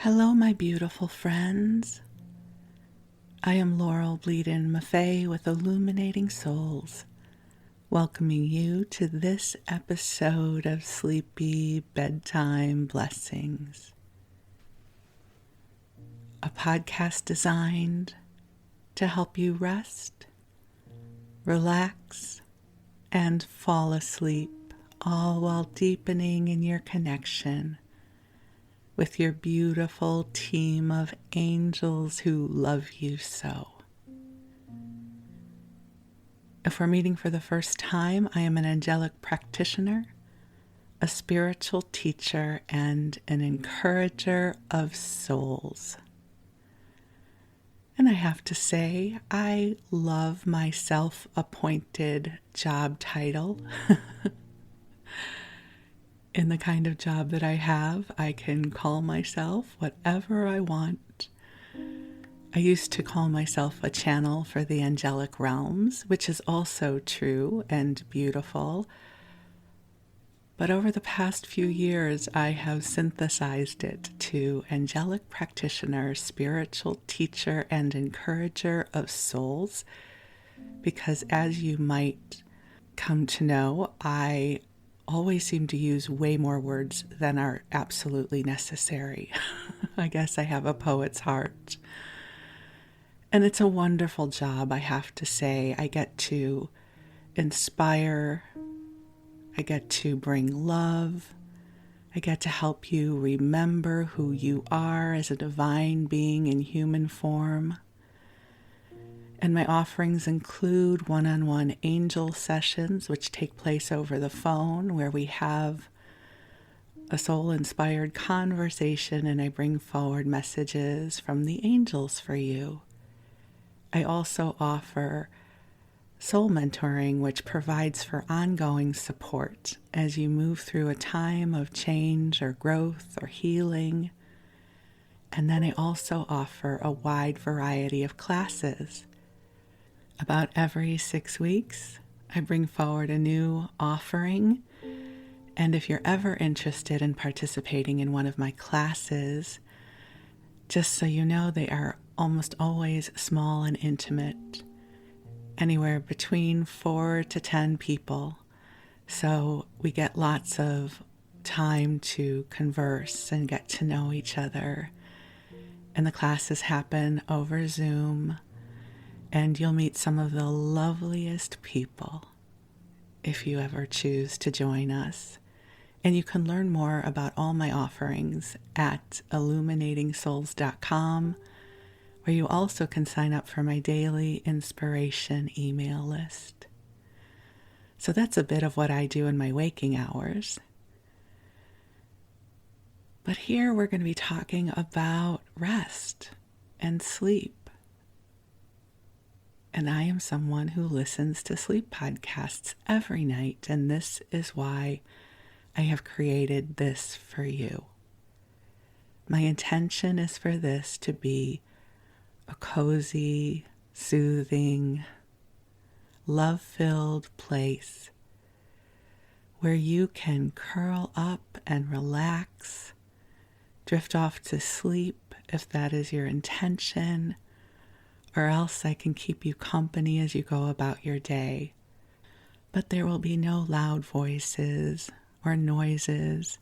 Hello, my beautiful friends. I am Laurel Bleadon-Maffei with Illuminating Souls, welcoming you to this episode of Sleepy Bedtime Blessings, a podcast designed to help you rest, relax, and fall asleep, all while deepening in your connection with your beautiful team of angels who love you so. If we're meeting for the first time, I am an angelic practitioner, a spiritual teacher, and an encourager of souls. And I have to say, I love my self-appointed job title. In the kind of job that I have, I can call myself whatever I want. I used to call myself a channel for the angelic realms, which is also true and beautiful. But over the past few years, I have synthesized it to angelic practitioner, spiritual teacher, and encourager of souls, because as you might come to know, I always seem to use way more words than are absolutely necessary. I guess I have a poet's heart. And it's a wonderful job, I have to say. I get to inspire. I get to bring love. I get to help you remember who you are as a divine being in human form. And my offerings include one-on-one angel sessions, which take place over the phone, where we have a soul-inspired conversation and I bring forward messages from the angels for you. I also offer soul mentoring, which provides for ongoing support as you move through a time of change or growth or healing. And then I also offer a wide variety of classes. About every 6 weeks, I bring forward a new offering. And if you're ever interested in participating in one of my classes, just so you know, they are almost always small and intimate, anywhere between 4 to 10 people. So we get lots of time to converse and get to know each other. And the classes happen over Zoom. And you'll meet some of the loveliest people if you ever choose to join us. And you can learn more about all my offerings at illuminatingsouls.com, where you also can sign up for my daily inspiration email list. So that's a bit of what I do in my waking hours. But here we're going to be talking about rest and sleep. And I am someone who listens to sleep podcasts every night, and this is why I have created this for you. My intention is for this to be a cozy, soothing, love-filled place where you can curl up and relax, drift off to sleep if that is your intention, or else I can keep you company as you go about your day. But there will be no loud voices or noises.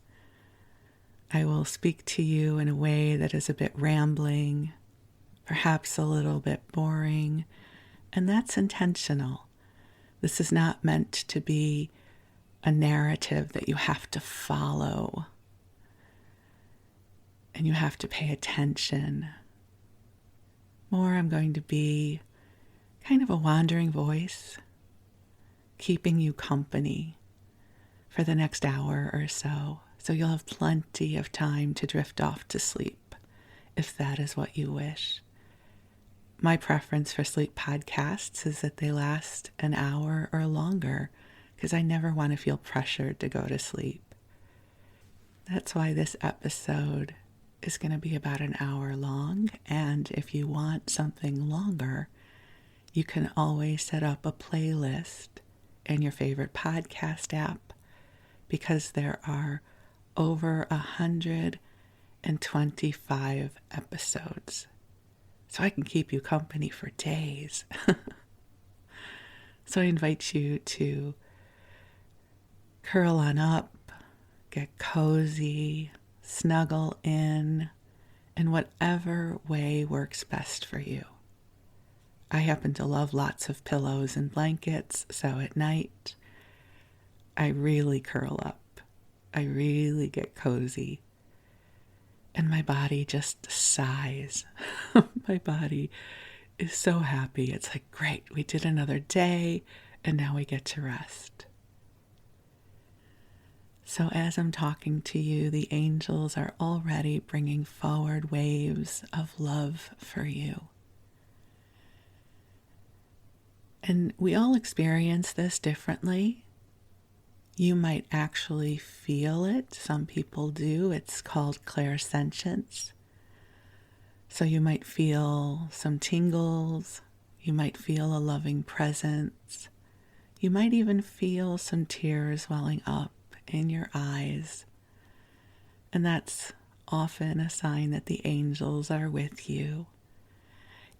I will speak to you in a way that is a bit rambling, perhaps a little bit boring, and that's intentional. This is not meant to be a narrative that you have to follow and you have to pay attention. More, I'm going to be kind of a wandering voice, keeping you company for the next hour or so. So you'll have plenty of time to drift off to sleep, if that is what you wish. My preference for sleep podcasts is that they last an hour or longer, because I never want to feel pressured to go to sleep. That's why this episode is going to be about an hour long, and if you want something longer, you can always set up a playlist in your favorite podcast app, because there are over episodes. So I can keep you company for days. So I invite you to curl on up, get cozy, snuggle in whatever way works best for you. I happen to love lots of pillows and blankets, so at night I really curl up. I really get cozy. And my body just sighs. My body is so happy. It's like, great, we did another day, and now we get to rest. So as I'm talking to you, the angels are already bringing forward waves of love for you. And we all experience this differently. You might actually feel it. Some people do. It's called clairsentience. So you might feel some tingles. You might feel a loving presence. You might even feel some tears welling up in your eyes. And that's often a sign that the angels are with you.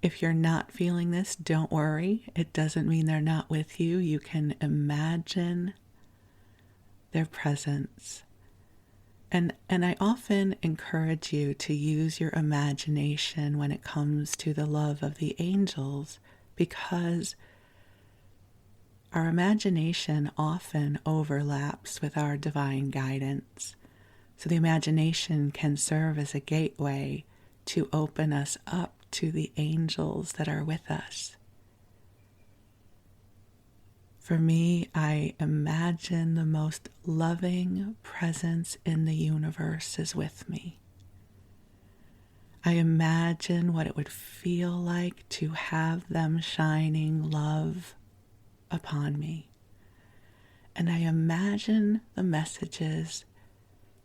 If you're not feeling this, don't worry. It doesn't mean they're not with you. You can imagine their presence. And I often encourage you to use your imagination when it comes to the love of the angels, because our imagination often overlaps with our divine guidance. So the imagination can serve as a gateway to open us up to the angels that are with us. For me, I imagine the most loving presence in the universe is with me. I imagine what it would feel like to have them shining love upon me. And I imagine the messages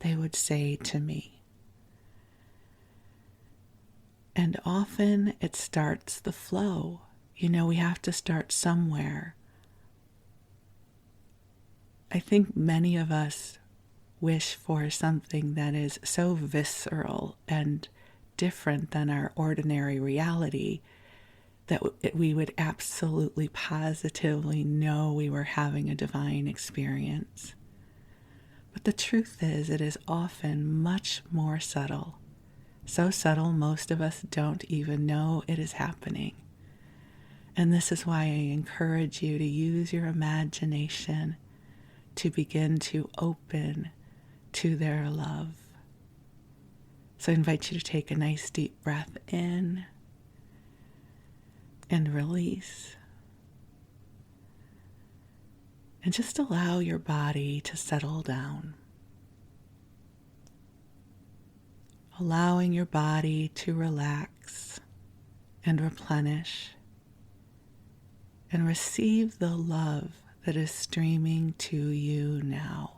they would say to me. And often it starts the flow. You know, we have to start somewhere. I think many of us wish for something that is so visceral and different than our ordinary reality that we would absolutely positively know we were having a divine experience. But the truth is, it is often much more subtle. So subtle, most of us don't even know it is happening. And this is why I encourage you to use your imagination to begin to open to their love. So I invite you to take a nice deep breath in and release. And just allow your body to settle down. Allowing your body to relax and replenish and receive the love that is streaming to you now.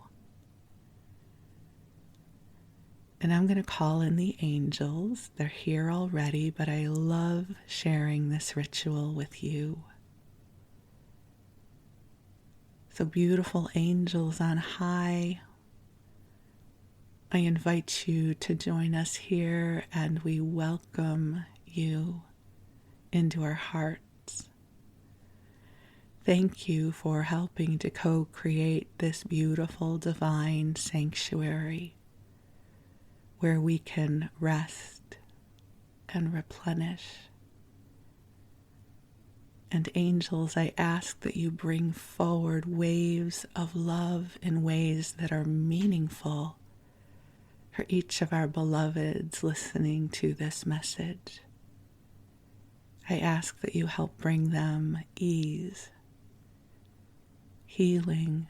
And I'm going to call in the angels. They're here already, but I love sharing this ritual with you. So beautiful angels on high, I invite you to join us here, and we welcome you into our hearts. Thank you for helping to co-create this beautiful divine sanctuary where we can rest and replenish. And angels, I ask that you bring forward waves of love in ways that are meaningful for each of our beloveds listening to this message. I ask that you help bring them ease, healing,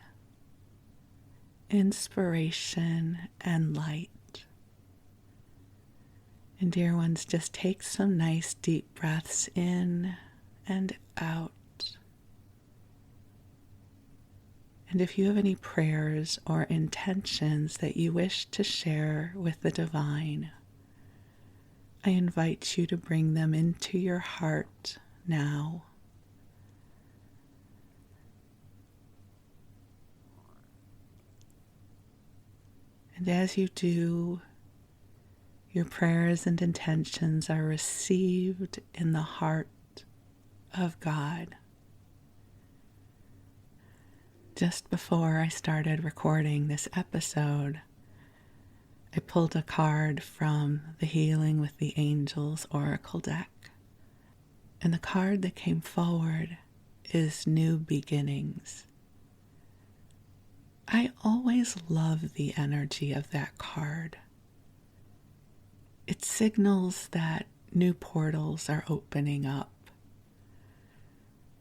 inspiration, and light. And dear ones, just take some nice deep breaths in and out. And if you have any prayers or intentions that you wish to share with the divine, I invite you to bring them into your heart now. And as you do, Your prayers and intentions are received in the heart of God. Just before I started recording this episode, I pulled a card from the Healing with the Angels Oracle deck. And the card that came forward is New Beginnings. I always love the energy of that card. It signals that new portals are opening up.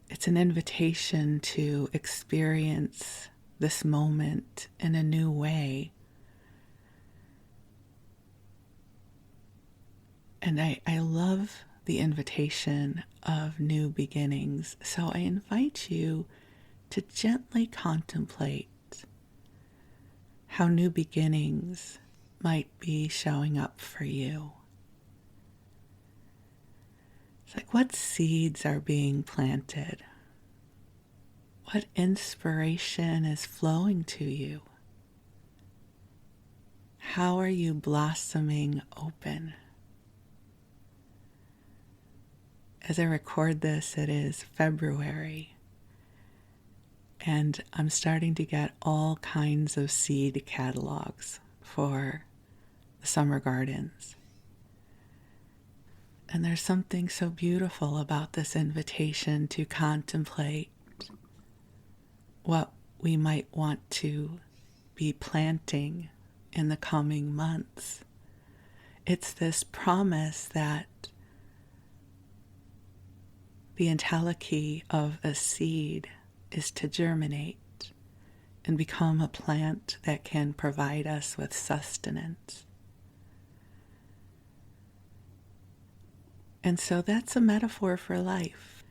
It's an invitation to experience this moment in a new way. And I love the invitation of new beginnings. So I invite you to gently contemplate how new beginnings might be showing up for you. It's like, what seeds are being planted? What inspiration is flowing to you? How are you blossoming open? As I record this, it is February, and I'm starting to get all kinds of seed catalogs for the summer gardens. And there's something so beautiful about this invitation to contemplate what we might want to be planting in the coming months. It's this promise that the entelechy of a seed is to germinate and become a plant that can provide us with sustenance. And so that's a metaphor for life.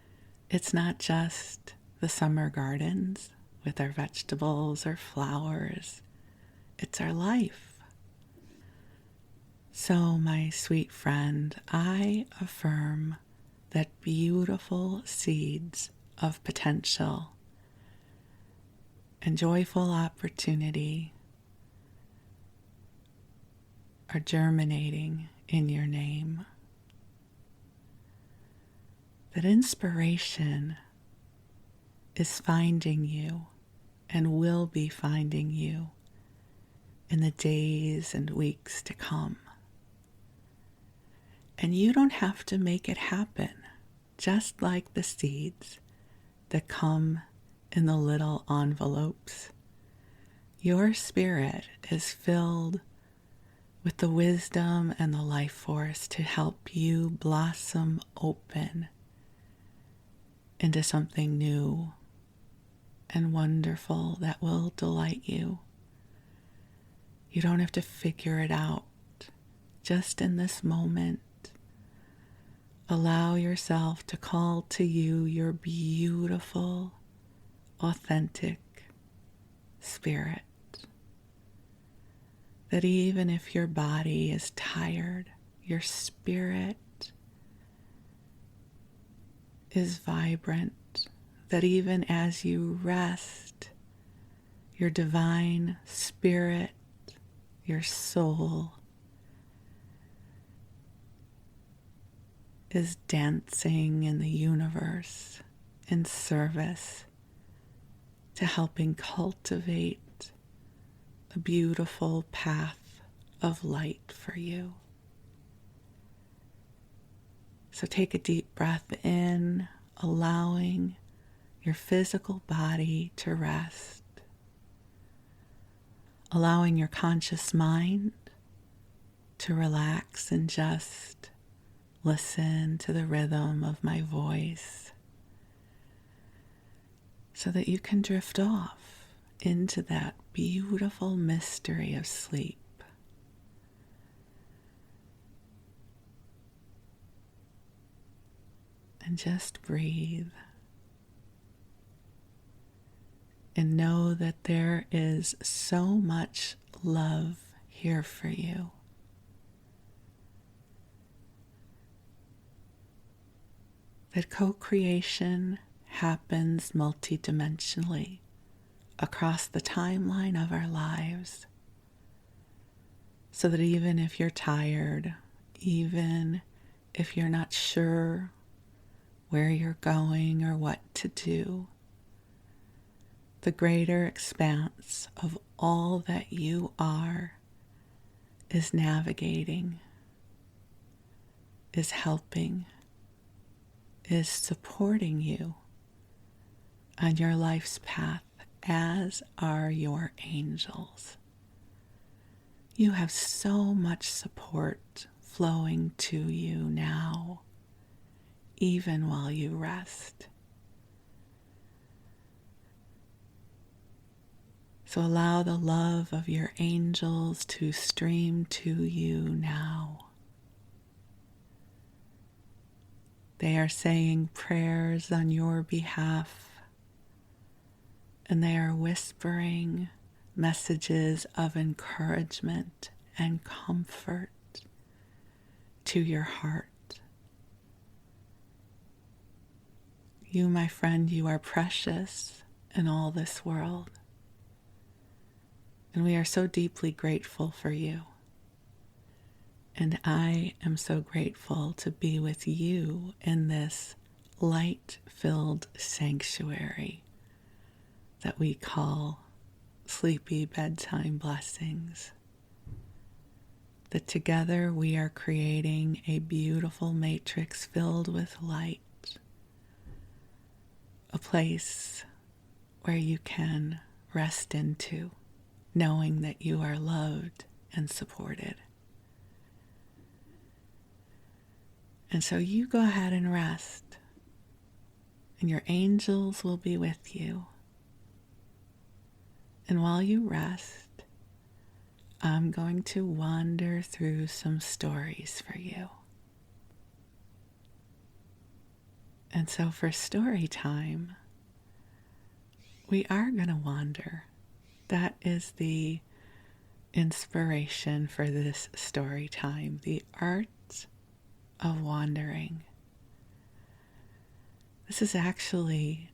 It's not just the summer gardens with our vegetables or flowers. It's our life. So, my sweet friend, I affirm that beautiful seeds of potential and joyful opportunity are germinating in your name. That inspiration is finding you and will be finding you in the days and weeks to come. And you don't have to make it happen, just like the seeds that come in the little envelopes. Your spirit is filled with the wisdom and the life force to help you blossom open into something new and wonderful that will delight you. You don't have to figure it out. Just in this moment, allow yourself to call to you your beautiful, authentic spirit. That even if your body is tired, your spirit is vibrant. That even as you rest, your divine spirit, your soul, is dancing in the universe in service to helping cultivate a beautiful path of light for you. So take a deep breath in, allowing your physical body to rest, allowing your conscious mind to relax and just listen to the rhythm of my voice so that you can drift off into that beautiful mystery of sleep. And just breathe and know that there is so much love here for you. That co-creation happens multidimensionally across the timeline of our lives. so that even if you're tired, even if you're not sure where you're going or what to do, the greater expanse of all that you are is navigating, is helping, is supporting you on your life's path, as are your angels. You have so much support flowing to you now, even while you rest. So allow the love of your angels to stream to you now. They are saying prayers on your behalf, and they are whispering messages of encouragement and comfort to your heart. You, my friend, you are precious in all this world, and we are so deeply grateful for you. And I am so grateful to be with you in this light-filled sanctuary that we call Sleepy Bedtime Blessings. That together we are creating a beautiful matrix filled with light, a place where you can rest into, knowing that you are loved and supported. And so you go ahead and rest, and your angels will be with you. And while you rest, I'm going to wander through some stories for you. And so for story time, we are going to wander. That is the inspiration for this story time, the art of wandering. This is actually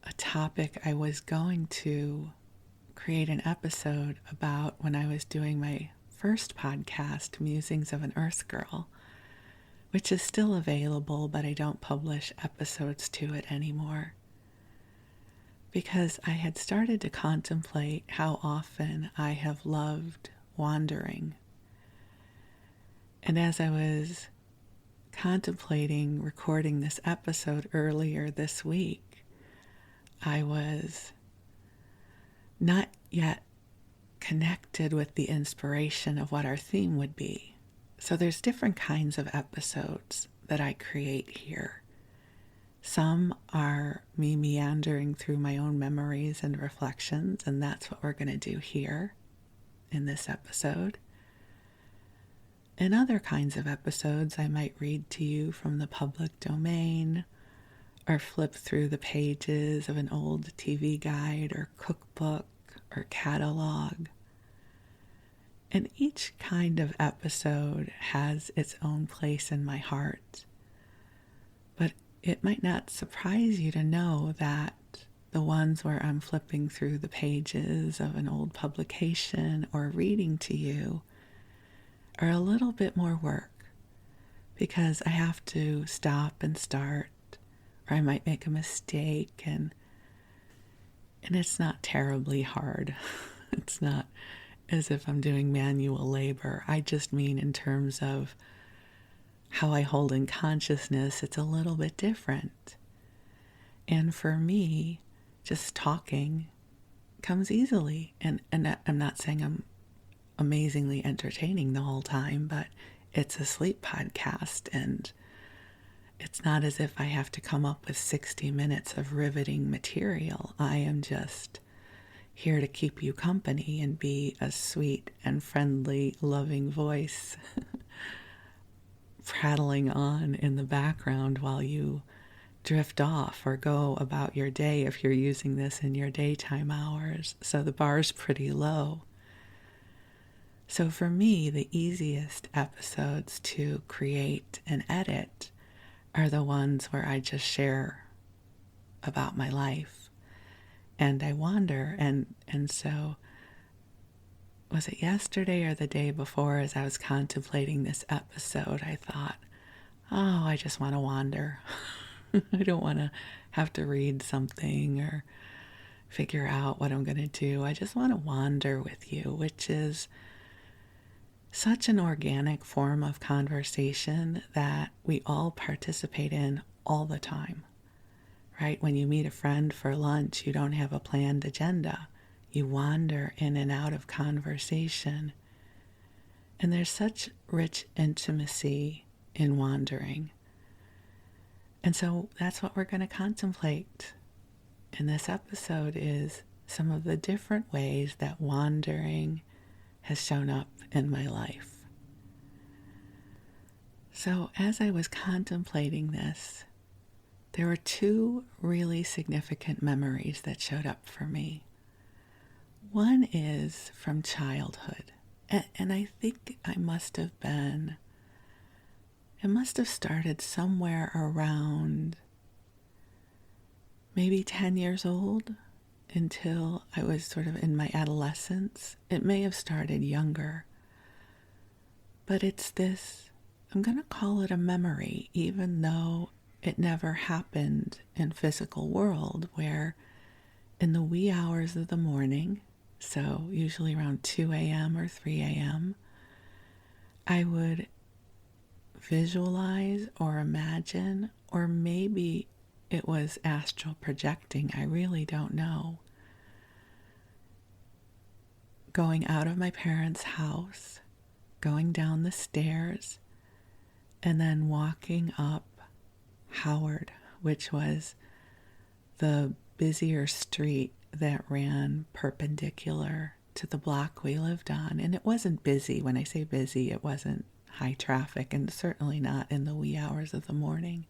a topic I was going to create an episode about when I was doing my first podcast, Musings of an Earth Girl, which is still available, but I don't publish episodes to it anymore. Because I had started to contemplate how often I have loved wandering. And as I was contemplating recording this episode earlier this week, I was not yet connected with the inspiration of what our theme would be. So there's different kinds of episodes that I create here. Some are me meandering through my own memories and reflections, and that's what we're going to do here in this episode. In other kinds of episodes, I might read to you from the public domain, or flip through the pages of an old TV guide or cookbook or catalog. And each kind of episode has its own place in my heart. But it might not surprise you to know that the ones where I'm flipping through the pages of an old publication or reading to you are a little bit more work, because I have to stop and start, or I might make a mistake, and it's not terribly hard. It's not as if I'm doing manual labor. I just mean in terms of how I hold in consciousness, it's a little bit different. And for me, just talking comes easily. And I'm not saying I'm amazingly entertaining the whole time, but it's a sleep podcast, and it's not as if I have to come up with 60 minutes of riveting material. I am just here to keep you company and be a sweet and friendly, loving voice prattling on in the background while you drift off or go about your day if you're using this in your daytime hours. So the bar's pretty low. So for me, the easiest episodes to create and edit are the ones where I just share about my life and I wander. And so was it yesterday or the day before, as I was contemplating this episode, I thought, oh, I just want to wander. I don't want to have to read something or figure out what I'm going to do. I just want to wander with you, which is such an organic form of conversation that we all participate in all the time, right? When you meet a friend for lunch, you don't have a planned agenda. You wander in and out of conversation. And there's such rich intimacy in wandering. And so that's what we're going to contemplate in this episode, is some of the different ways that wandering has shown up in my life. So as I was contemplating this, there were two really significant memories that showed up for me. One is from childhood, and I think it must have started somewhere around maybe 10 years old until I was sort of in my adolescence. It may have started younger, but it's this, I'm going to call it a memory, even though it never happened in physical world, where in the wee hours of the morning, so usually around 2 a.m. or 3 a.m., I would visualize or imagine, or maybe it was astral projecting, I really don't know, going out of my parents' house, going down the stairs, and then walking up Howard, which was the busier street that ran perpendicular to the block we lived on. And it wasn't busy. When I say busy, it wasn't high traffic, and certainly not in the wee hours of the morning.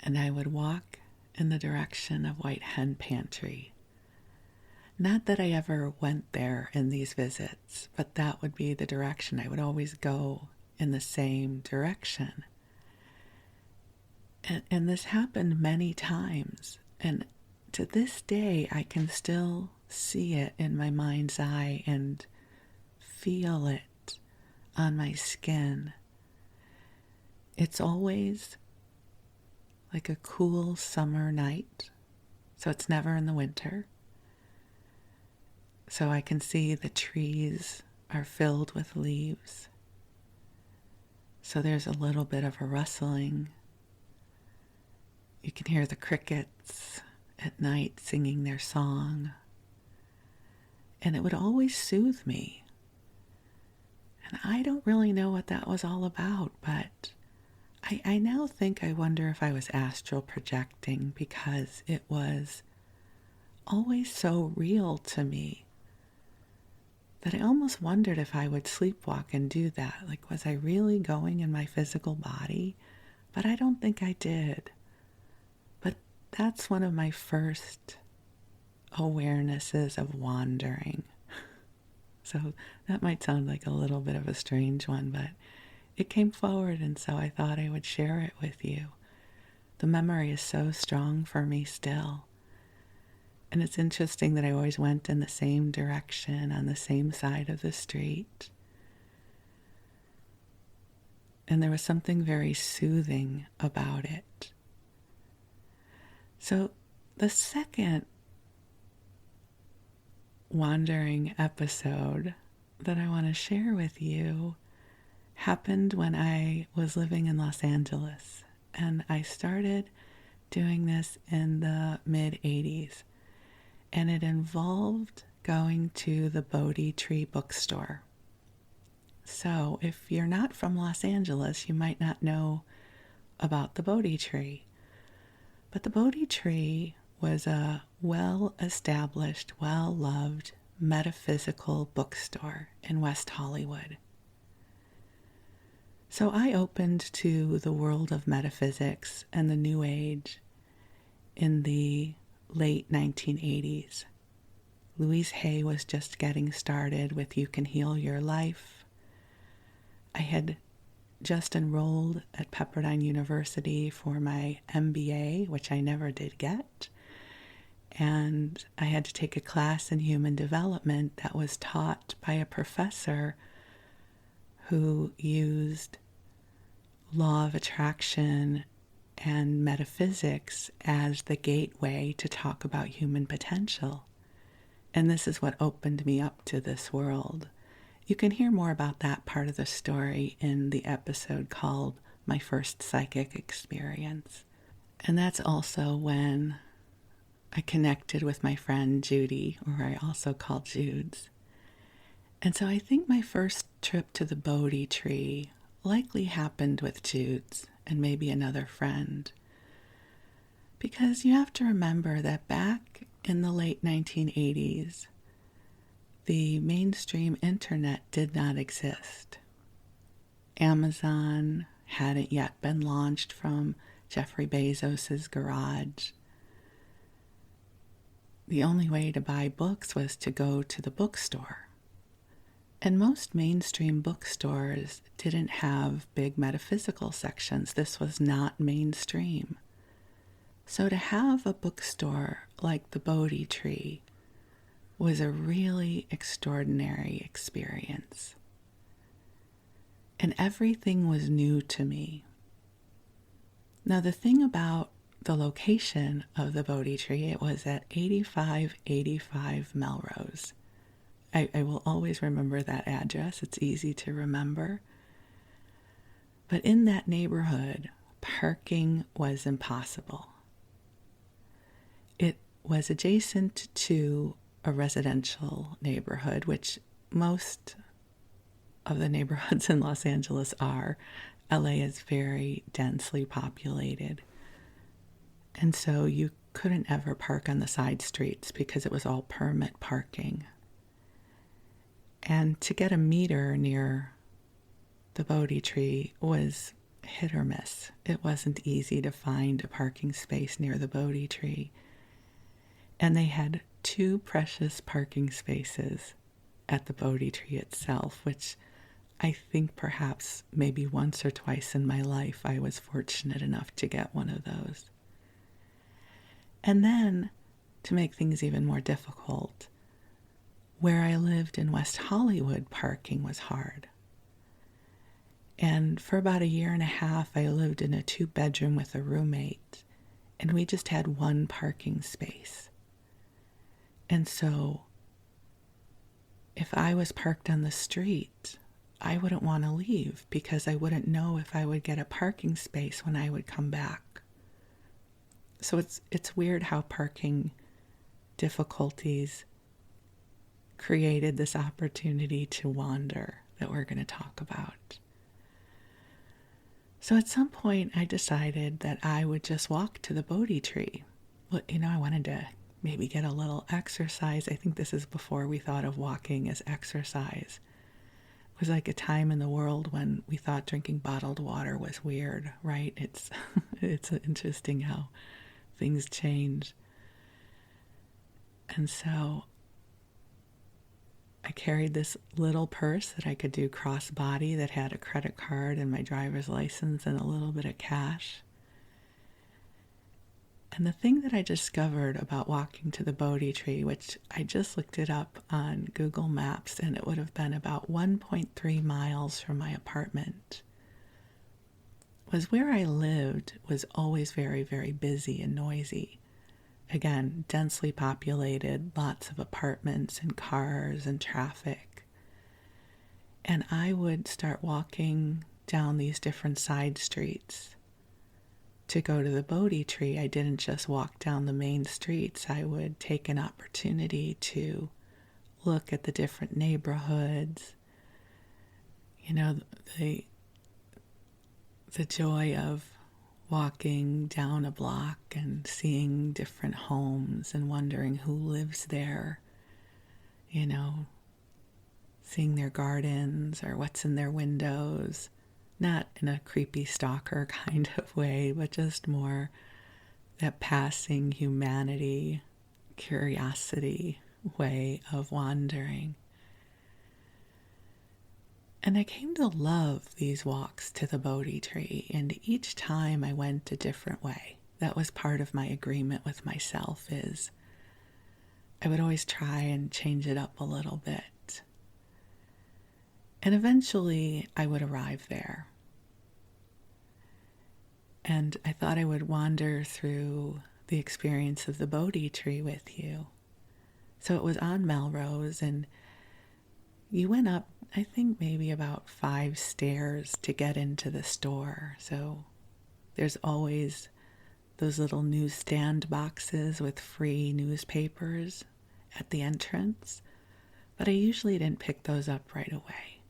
And I would walk in the direction of White Hen Pantry. Not that I ever went there in these visits, but that would be the direction. I would always go in the same direction. And this happened many times. And to this day, I can still see it in my mind's eye and feel it on my skin. It's always like a cool summer night, so it's never in the winter. So I can see the trees are filled with leaves. So there's a little bit of a rustling. You can hear the crickets at night singing their song. And it would always soothe me. And I don't really know what that was all about, but I now think, I wonder if I was astral projecting, because it was always so real to me that I almost wondered if I would sleepwalk and do that. Like, was I really going in my physical body? But I don't think I did. But that's one of my first awarenesses of wandering. So that might sound like a little bit of a strange one, but it came forward, and so I thought I would share it with you. The memory is so strong for me still. And it's interesting that I always went in the same direction on the same side of the street. And there was something very soothing about it. So the second wandering episode that I want to share with you happened when I was living in Los Angeles. And I started doing this in the mid-'80s. And it involved going to the Bodhi Tree bookstore. So if you're not from Los Angeles, you might not know about the Bodhi Tree. But the Bodhi Tree was a well-established, well-loved metaphysical bookstore in West Hollywood. So I opened to the world of metaphysics and the New Age in the late 1980s. Louise Hay was just getting started with You Can Heal Your Life. I had just enrolled at Pepperdine University for my MBA, which I never did get. And I had to take a class in human development that was taught by a professor who used law of attraction and metaphysics as the gateway to talk about human potential. And this is what opened me up to this world. You can hear more about that part of the story in the episode called My First Psychic Experience. And that's also when I connected with my friend Judy, or I also call Judes. And so I think my first trip to the Bodhi Tree likely happened with Judes and maybe another friend. Because you have to remember that back in the late 1980s, the mainstream internet did not exist. Amazon hadn't yet been launched from Jeffrey Bezos's garage. The only way to buy books was to go to the bookstore. And most mainstream bookstores didn't have big metaphysical sections. This was not mainstream. So to have a bookstore like the Bodhi Tree was a really extraordinary experience. And everything was new to me. Now, the thing about the location of the Bodhi Tree, it was at 8585 Melrose. I will always remember that address. It's easy to remember. But in that neighborhood, parking was impossible. It was adjacent to a residential neighborhood, which most of the neighborhoods in Los Angeles are. LA is very densely populated. And so you couldn't ever park on the side streets because it was all permit parking. And to get a meter near the Bodhi Tree was hit or miss. It wasn't easy to find a parking space near the Bodhi Tree. And they had 2 precious parking spaces at the Bodhi Tree itself, which I think perhaps maybe once or twice in my life I was fortunate enough to get one of those. And then, to make things even more difficult, where I lived in West Hollywood, parking was hard. And for about 1.5 years, I lived in a 2-bedroom with a roommate, and we just had 1 parking space. And so, if I was parked on the street, I wouldn't want to leave because I wouldn't know if I would get a parking space when I would come back. So it's weird how parking difficulties created this opportunity to wander that we're going to talk about. So at some point I decided that I would just walk to the Bodhi Tree. Well, I wanted to maybe get a little exercise. I think this is before we thought of walking as exercise. It was like a time in the world when we thought drinking bottled water was weird, right? It's interesting how things change. And so I carried this little purse that I could do crossbody that had a credit card and my driver's license and a little bit of cash. And the thing that I discovered about walking to the Bodhi Tree, which I just looked it up on Google Maps, and it would have been about 1.3 miles from my apartment, was where I lived was always very, very busy and noisy. Again, densely populated, lots of apartments and cars and traffic. And I would start walking down these different side streets. To go to the Bodhi Tree, I didn't just walk down the main streets. I would take an opportunity to look at the different neighborhoods. The joy of walking down a block and seeing different homes and wondering who lives there, seeing their gardens or what's in their windows. Not in a creepy stalker kind of way, but just more that passing humanity, curiosity way of wandering. And I came to love these walks to the Bodhi Tree, and each time I went a different way. That was part of my agreement with myself, is I would always try and change it up a little bit. And eventually I would arrive there. And I thought I would wander through the experience of the Bodhi Tree with you. So it was on Melrose, and you went up, I think maybe about 5 stairs to get into the store. So there's always those little newsstand boxes with free newspapers at the entrance. But I usually didn't pick those up right away.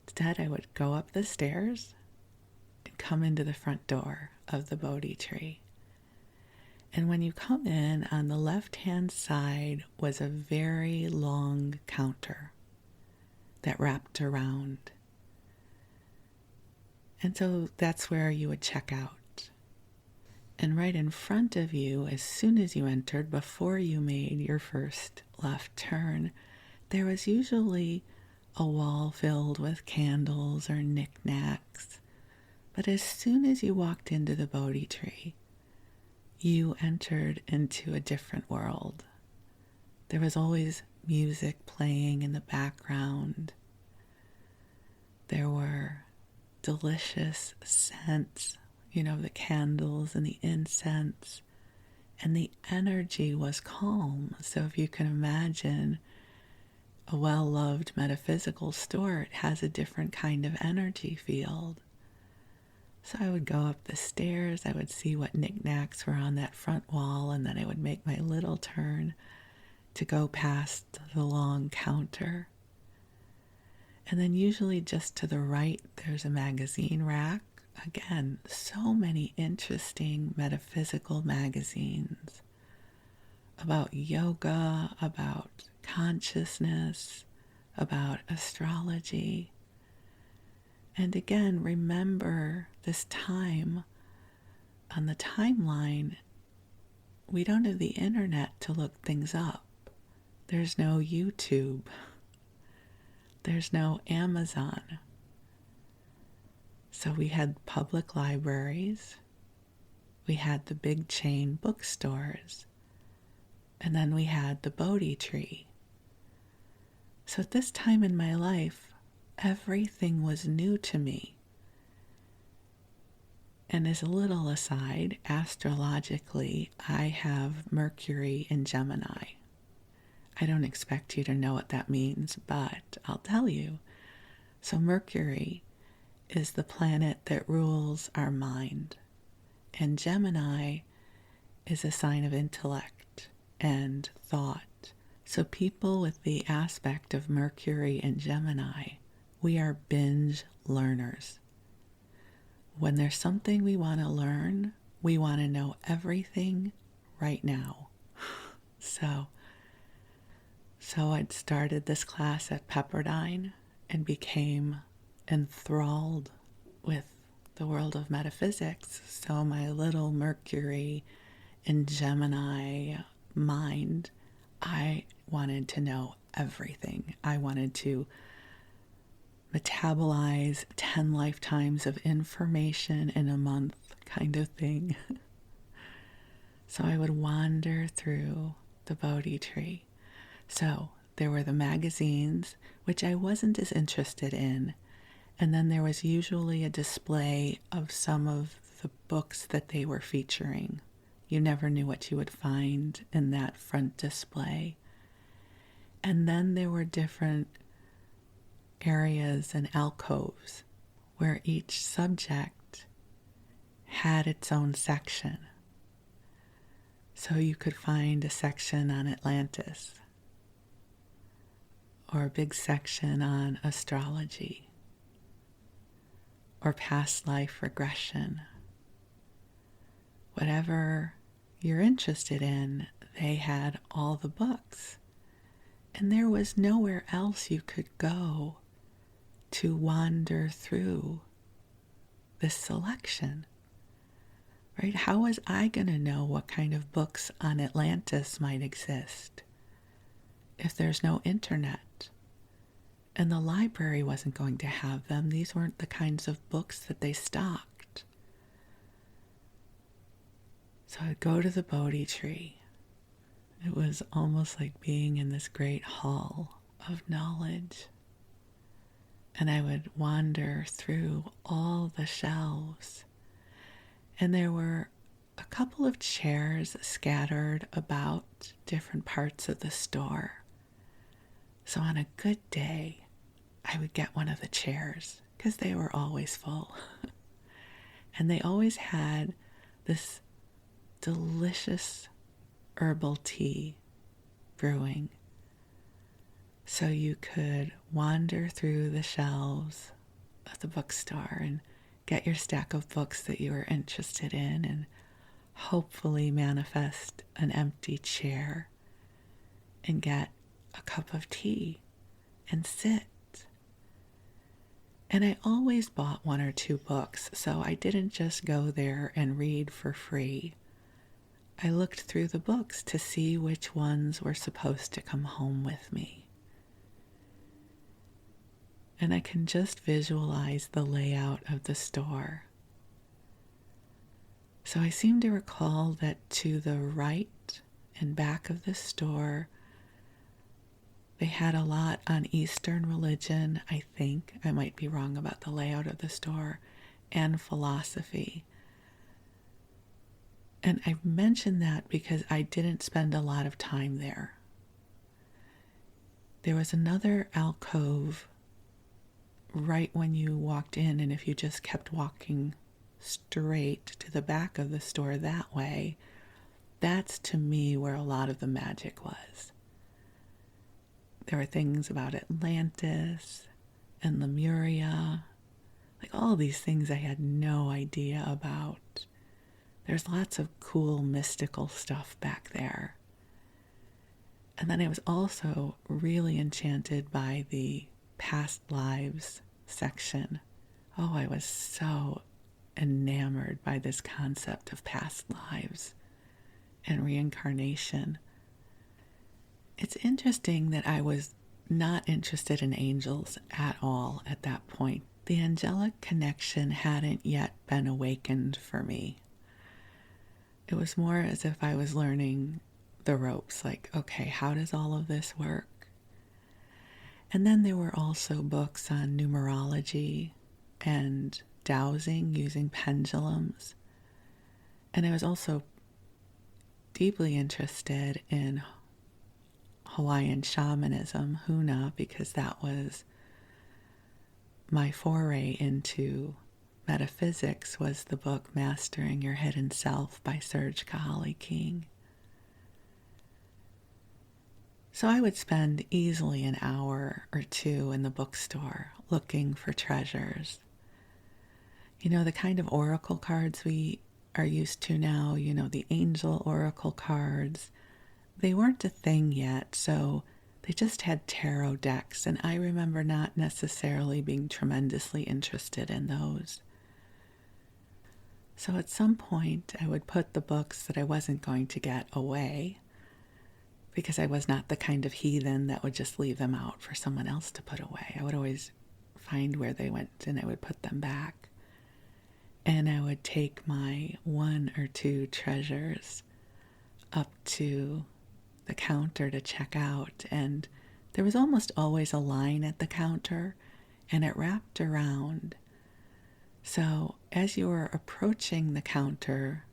Instead, I would go up the stairs and come into the front door of the Bodhi Tree. And when you come in, on the left-hand side was a very long counter that wrapped around. And so that's where you would check out. And right in front of you, as soon as you entered, before you made your first left turn, there was usually a wall filled with candles or knickknacks. But as soon as you walked into the Bodhi Tree, you entered into a different world. There was always music playing in the background. There were delicious scents, the candles and the incense. And the energy was calm. So if you can imagine a well-loved metaphysical store, it has a different kind of energy field. So I would go up the stairs, I would see what knickknacks were on that front wall, and then I would make my little turn to go past the long counter. And then usually just to the right, there's a magazine rack. Again, so many interesting metaphysical magazines about yoga, about consciousness, about astrology. And again, remember this time on the timeline, we don't have the internet to look things up. There's no YouTube. There's no Amazon. So we had public libraries. We had the big chain bookstores. And then we had the Bodhi Tree. So at this time in my life, everything was new to me. And as a little aside, astrologically, I have Mercury in Gemini. I don't expect you to know what that means, but I'll tell you. So Mercury is the planet that rules our mind. And Gemini is a sign of intellect and thought. So people with the aspect of Mercury and Gemini, we are binge learners. When there's something we want to learn, we want to know everything right now. So I'd started this class at Pepperdine and became enthralled with the world of metaphysics. So my little Mercury and Gemini mind, I wanted to know everything. I wanted to metabolize 10 lifetimes of information in a month kind of thing. So I would wander through the Bodhi Tree. So there were the magazines, which I wasn't as interested in. And then there was usually a display of some of the books that they were featuring. You never knew what you would find in that front display. And then there were different areas and alcoves where each subject had its own section. So you could find a section on Atlantis, or a big section on astrology, or past life regression. Whatever you're interested in, they had all the books. And there was nowhere else you could go to wander through this selection, right? How was I going to know what kind of books on Atlantis might exist if there's no internet? And the library wasn't going to have them. These weren't the kinds of books that they stocked. So I'd go to the Bodhi Tree. It was almost like being in this great hall of knowledge. And I would wander through all the shelves. And there were a couple of chairs scattered about different parts of the store. So on a good day, I would get one of the chairs because they were always full. And they always had this delicious herbal tea brewing. So you could wander through the shelves of the bookstore and get your stack of books that you were interested in and hopefully manifest an empty chair and get a cup of tea and sit. And I always bought one or two books, so I didn't just go there and read for free. I looked through the books to see which ones were supposed to come home with me. And I can just visualize the layout of the store. So I seem to recall that to the right and back of the store, they had a lot on Eastern religion, I think. I might be wrong about the layout of the store, and philosophy. And I mention that because I didn't spend a lot of time there. There was another alcove right when you walked in, and if you just kept walking straight to the back of the store that way, that's to me where a lot of the magic was. There were things about Atlantis and Lemuria, like all these things I had no idea about. There's lots of cool mystical stuff back there. And then I was also really enchanted by the past lives section. Oh, I was so enamored by this concept of past lives and reincarnation. It's interesting that I was not interested in angels at all at that point. The angelic connection hadn't yet been awakened for me. It was more as if I was learning the ropes, like, okay, how does all of this work? And then there were also books on numerology and dowsing using pendulums. And I was also deeply interested in Hawaiian shamanism, huna, because that was my foray into metaphysics, was the book Mastering Your Hidden Self by Serge Kahali King. So I would spend easily an hour or two in the bookstore looking for treasures. You know, the kind of oracle cards we are used to now, you know, the angel oracle cards, they weren't a thing yet, so they just had tarot decks, and I remember not necessarily being tremendously interested in those. So at some point, I would put the books that I wasn't going to get away, because I was not the kind of heathen that would just leave them out for someone else to put away. I would always find where they went, and I would put them back. And I would take my one or two treasures up to the counter to check out, and there was almost always a line at the counter, and it wrapped around. So as you were approaching the counter,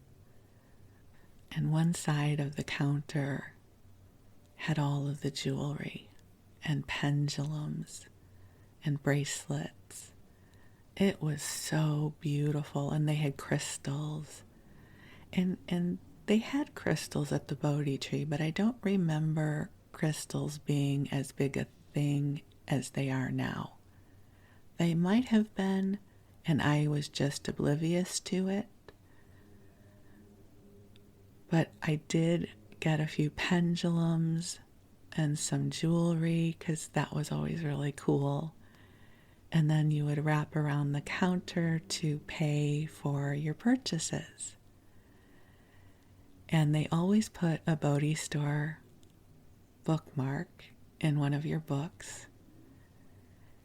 and one side of the counter had all of the jewelry and pendulums and bracelets. It was so beautiful, and they had crystals, and they had crystals at the Bodhi Tree, but I don't remember crystals being as big a thing as they are now. They might have been, and I was just oblivious to it. But I did get a few pendulums and some jewelry, because that was always really cool. And then you would wrap around the counter to pay for your purchases. And they always put a Bodhi store bookmark in one of your books.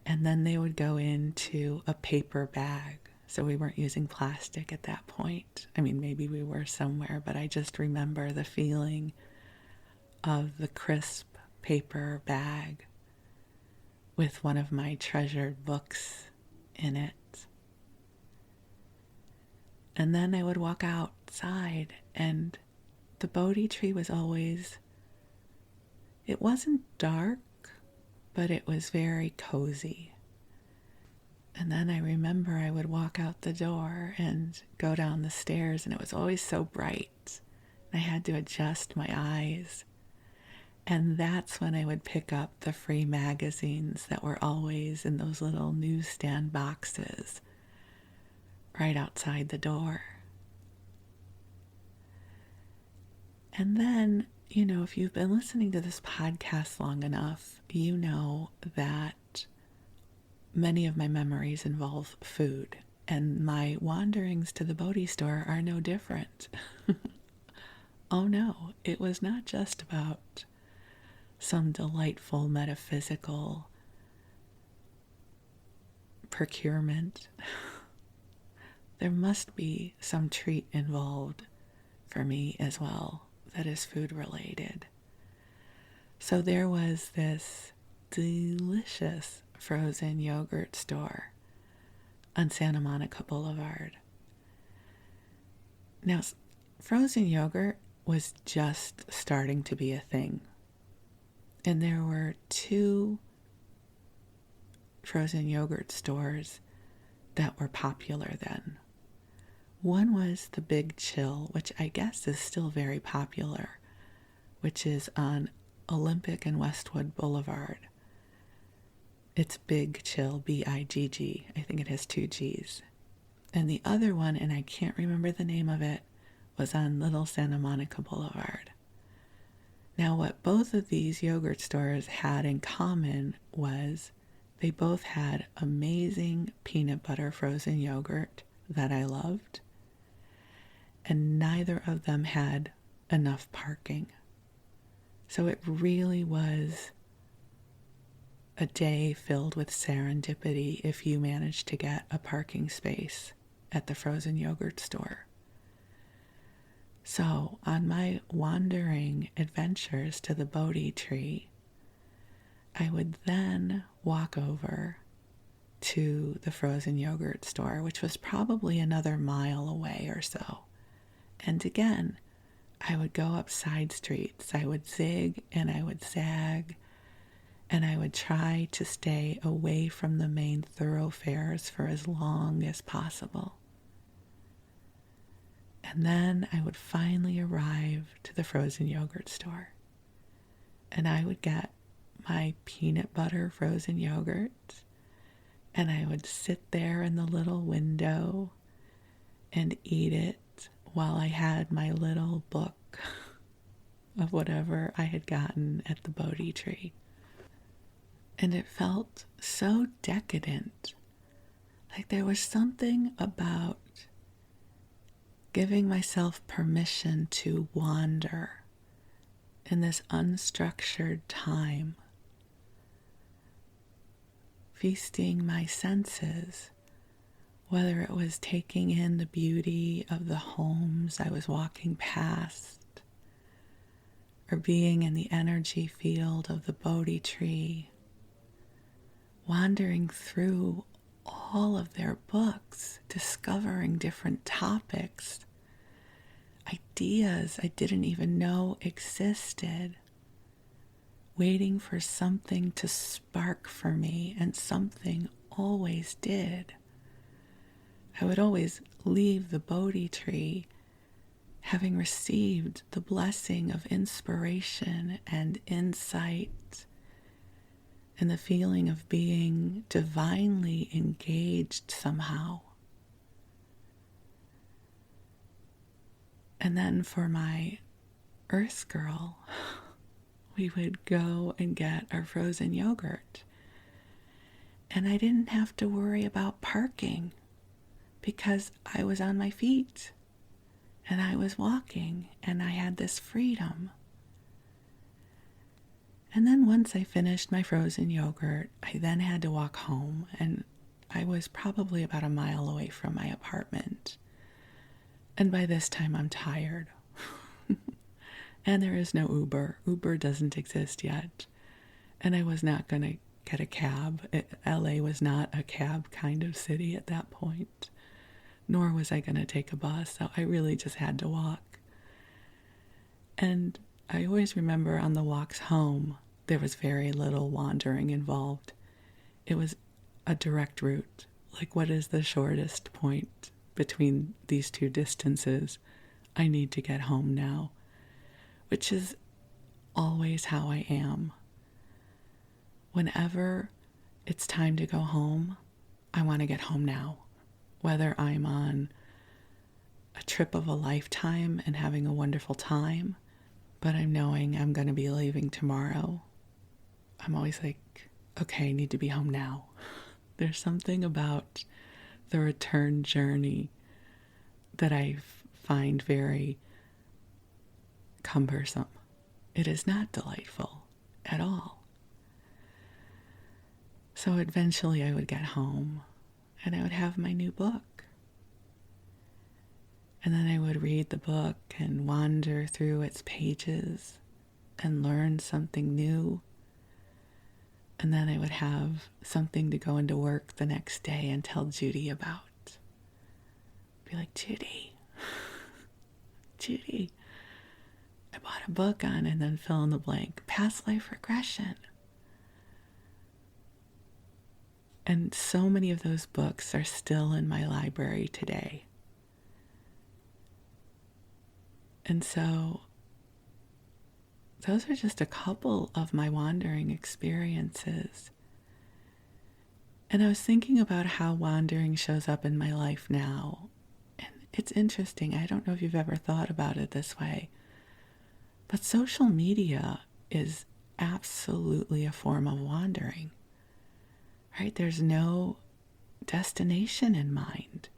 And then they would go into a paper bag. So we weren't using plastic at that point. I mean, maybe we were somewhere, but I just remember the feeling of the crisp paper bag with one of my treasured books in it. And then I would walk outside, and the Bodhi tree was always, it wasn't dark, but it was very cozy. And then I remember I would walk out the door and go down the stairs, and it was always so bright. I had to adjust my eyes. And that's when I would pick up the free magazines that were always in those little newsstand boxes right outside the door. And then, if you've been listening to this podcast long enough, you know that many of my memories involve food, and my wanderings to the Bodhi store are no different. Oh no, it was not just about some delightful metaphysical procurement. There must be some treat involved for me as well that is food related. So there was this delicious frozen yogurt store on Santa Monica Boulevard. Now, frozen yogurt was just starting to be a thing. And there were 2 frozen yogurt stores that were popular then. One was the Big Chill, which I guess is still very popular, which is on Olympic and Westwood Boulevard. It's Big Chill, B-I-G-G. I think it has 2 G's. And the other one, and I can't remember the name of it, was on Little Santa Monica Boulevard. Now, what both of these yogurt stores had in common was they both had amazing peanut butter frozen yogurt that I loved, and neither of them had enough parking. So it really was a day filled with serendipity if you managed to get a parking space at the frozen yogurt store. So on my wandering adventures to the Bodhi Tree, I would then walk over to the frozen yogurt store, which was probably another mile away or so. And again, I would go up side streets. I would zig and I would zag, and I would try to stay away from the main thoroughfares for as long as possible. And then I would finally arrive to the frozen yogurt store, and I would get my peanut butter frozen yogurt, and I would sit there in the little window and eat it while I had my little book of whatever I had gotten at the Bodhi Tree. And it felt so decadent. Like there was something about giving myself permission to wander in this unstructured time, feasting my senses, whether it was taking in the beauty of the homes I was walking past, or being in the energy field of the Bodhi Tree, wandering through all of their books, discovering different topics, ideas I didn't even know existed, waiting for something to spark for me, and something always did. I would always leave the Bodhi Tree having received the blessing of inspiration and insight and the feeling of being divinely engaged somehow. And then for my Earth Girl, we would go and get our frozen yogurt. And I didn't have to worry about parking because I was on my feet and I was walking and I had this freedom. And then once I finished my frozen yogurt, I then had to walk home, and I was probably about a mile away from my apartment. And by this time I'm tired. And there is no Uber. Uber doesn't exist yet. And I was not going to get a cab. LA was not a cab kind of city at that point. Nor was I going to take a bus. So I really just had to walk. And I always remember on the walks home, there was very little wandering involved. It was a direct route. Like, what is the shortest point between these two distances? I need to get home now. Which is always how I am. Whenever it's time to go home, I want to get home now. Whether I'm on a trip of a lifetime and having a wonderful time, but I'm knowing I'm going to be leaving tomorrow, I'm always like, okay, I need to be home now. There's something about the return journey that I find very cumbersome. It is not delightful at all. So eventually I would get home and I would have my new book. And then I would read the book and wander through its pages and learn something new. And then I would have something to go into work the next day and tell Judy about. Be like, Judy, I bought a book on, and then fill in the blank, past life regression. And so many of those books are still in my library today. And so those are just a couple of my wandering experiences. And I was thinking about how wandering shows up in my life now. And it's interesting. I don't know if you've ever thought about it this way. But social media is absolutely a form of wandering, right? There's no destination in mind.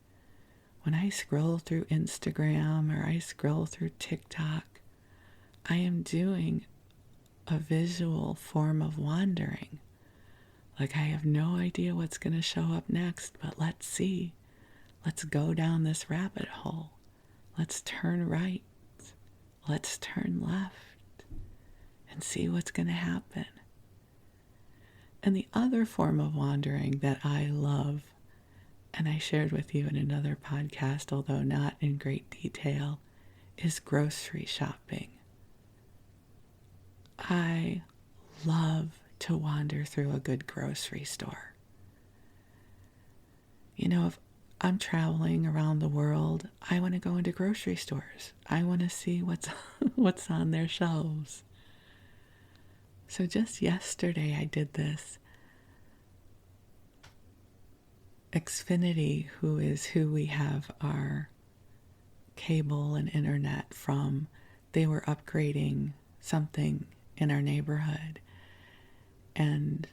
When I scroll through Instagram or I scroll through TikTok, I am doing a visual form of wandering. Like, I have no idea what's going to show up next, but let's see. Let's go down this rabbit hole. Let's turn right. Let's turn left and see what's going to happen. And the other form of wandering that I love, and I shared with you in another podcast, although not in great detail, is grocery shopping. I love to wander through a good grocery store. You know, if I'm traveling around the world, I want to go into grocery stores. I want to see what's on their shelves. So just yesterday I did this. Xfinity, who is who we have our cable and internet from, they were upgrading something in our neighborhood. And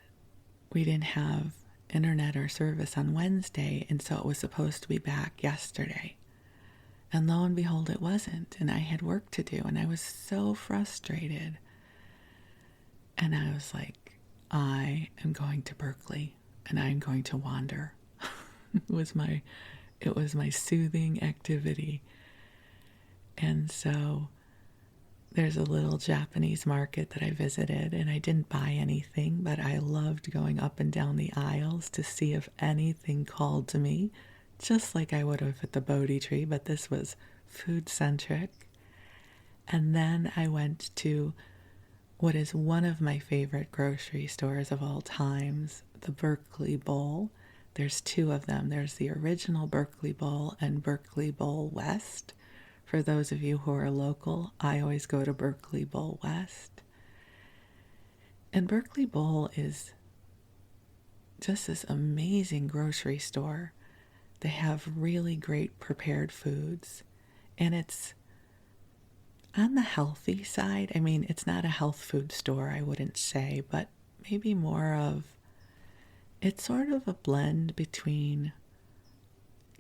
we didn't have internet or service on Wednesday, and so it was supposed to be back yesterday. And lo and behold, it wasn't, and I had work to do, and I was so frustrated. And I was like, I am going to Berkeley, and I'm going to wander. It was my soothing activity. And so there's a little Japanese market that I visited, and I didn't buy anything, but I loved going up and down the aisles to see if anything called to me, just like I would have at the Bodhi Tree, but this was food-centric. And then I went to what is one of my favorite grocery stores of all times, the Berkeley Bowl. There's two of them. There's the original Berkeley Bowl and Berkeley Bowl West. For those of you who are local, I always go to Berkeley Bowl West. And Berkeley Bowl is just this amazing grocery store. They have really great prepared foods. And it's on the healthy side. I mean, it's not a health food store, I wouldn't say, but maybe more of, it's sort of a blend between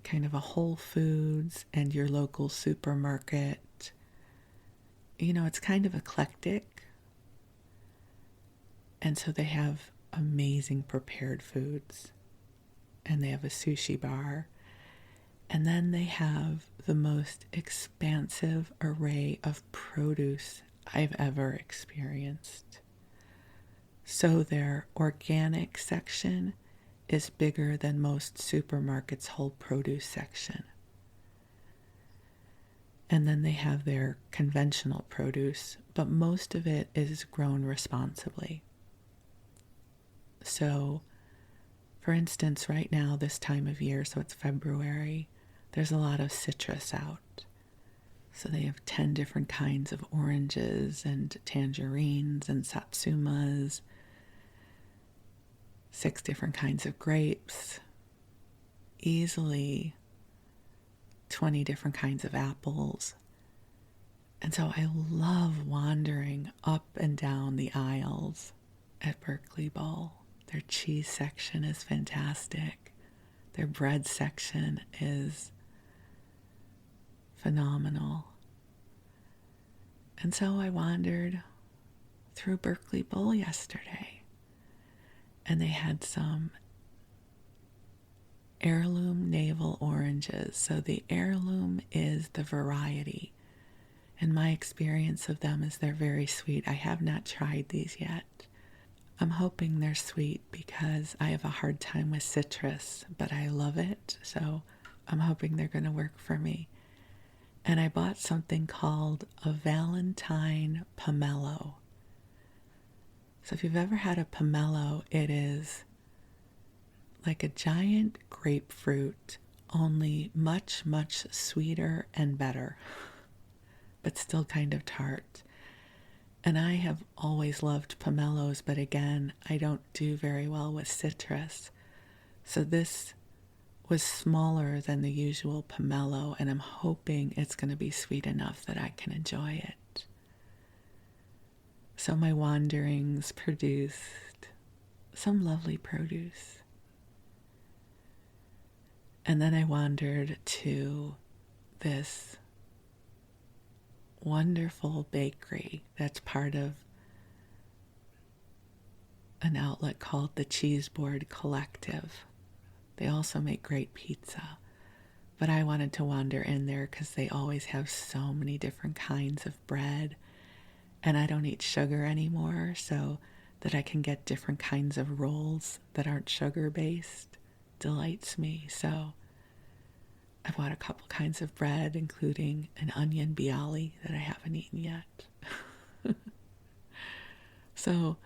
kind of a Whole Foods and your local supermarket. You know, it's kind of eclectic. And so they have amazing prepared foods. And they have a sushi bar. And then they have the most expansive array of produce I've ever experienced. So their organic section is bigger than most supermarkets' whole produce section. And then they have their conventional produce, but most of it is grown responsibly. So, for instance, right now, this time of year, so it's February, there's a lot of citrus out. So they have 10 different kinds of oranges and tangerines and satsumas, 6 different kinds of grapes, easily 20 different kinds of apples. And so I love wandering up and down the aisles at Berkeley Bowl. Their cheese section is fantastic. Their bread section is phenomenal. And so I wandered through Berkeley Bowl yesterday, and they had some heirloom navel oranges. So the heirloom is the variety, and my experience of them is they're very sweet. I have not tried these yet. I'm hoping they're sweet because I have a hard time with citrus, but I love it, so I'm hoping they're going to work for me. And I bought something called a Valentine pomelo. So if you've ever had a pomelo, it is like a giant grapefruit, only much, much sweeter and better, but still kind of tart. And I have always loved pomelos, but again, I don't do very well with citrus. So this was smaller than the usual pomelo, and I'm hoping it's going to be sweet enough that I can enjoy it. So my wanderings produced some lovely produce. And then I wandered to this wonderful bakery that's part of an outlet called the Cheese Board Collective. They also make great pizza, but I wanted to wander in there because they always have so many different kinds of bread, and I don't eat sugar anymore, so that I can get different kinds of rolls that aren't sugar-based delights me. So I bought a couple kinds of bread, including an onion bialy that I haven't eaten yet. So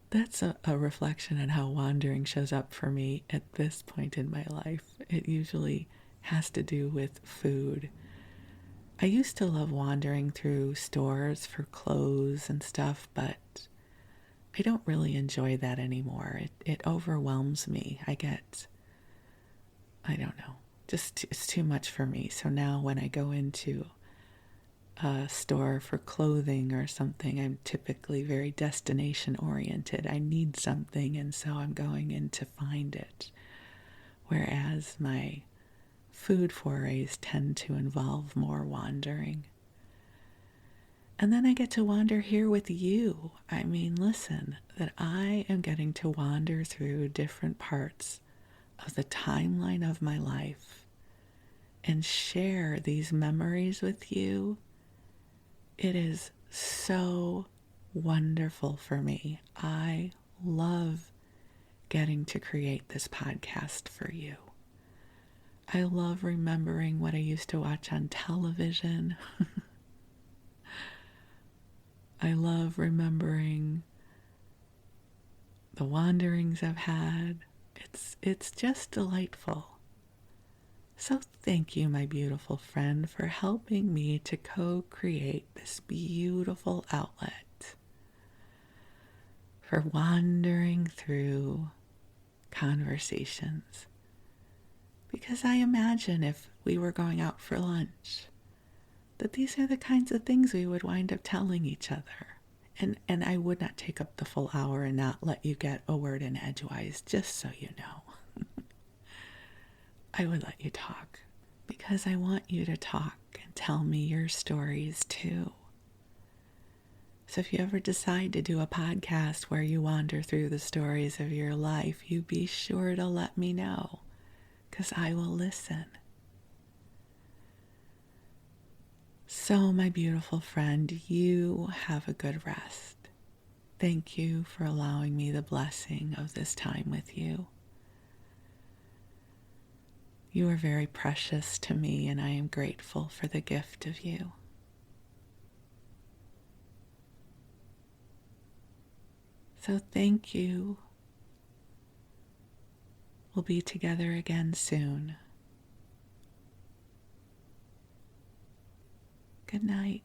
that's a reflection on how wandering shows up for me at this point in my life. It usually has to do with food. I used to love wandering through stores for clothes and stuff, but I don't really enjoy that anymore. It overwhelms me. I don't know. Just it's too much for me. So now when I go into a store for clothing or something, I'm typically very destination oriented. I need something, and so I'm going in to find it. Whereas my food forays tend to involve more wandering. And then I get to wander here with you. I mean, listen, that I am getting to wander through different parts of the timeline of my life and share these memories with you. It is so wonderful for me. I love getting to create this podcast for you. I love remembering what I used to watch on television. I love remembering the wanderings I've had. It's just delightful. So thank you, my beautiful friend, for helping me to co-create this beautiful outlet for wandering through conversations. Because I imagine if we were going out for lunch, that these are the kinds of things we would wind up telling each other. And I would not take up the full hour and not let you get a word in edgewise, just so you know. I would let you talk because I want you to talk and tell me your stories too. So if you ever decide to do a podcast where you wander through the stories of your life, you be sure to let me know, because I will listen. So, my beautiful friend, you have a good rest. Thank you for allowing me the blessing of this time with you. You are very precious to me, and I am grateful for the gift of you. So thank you. We'll be together again soon. Good night.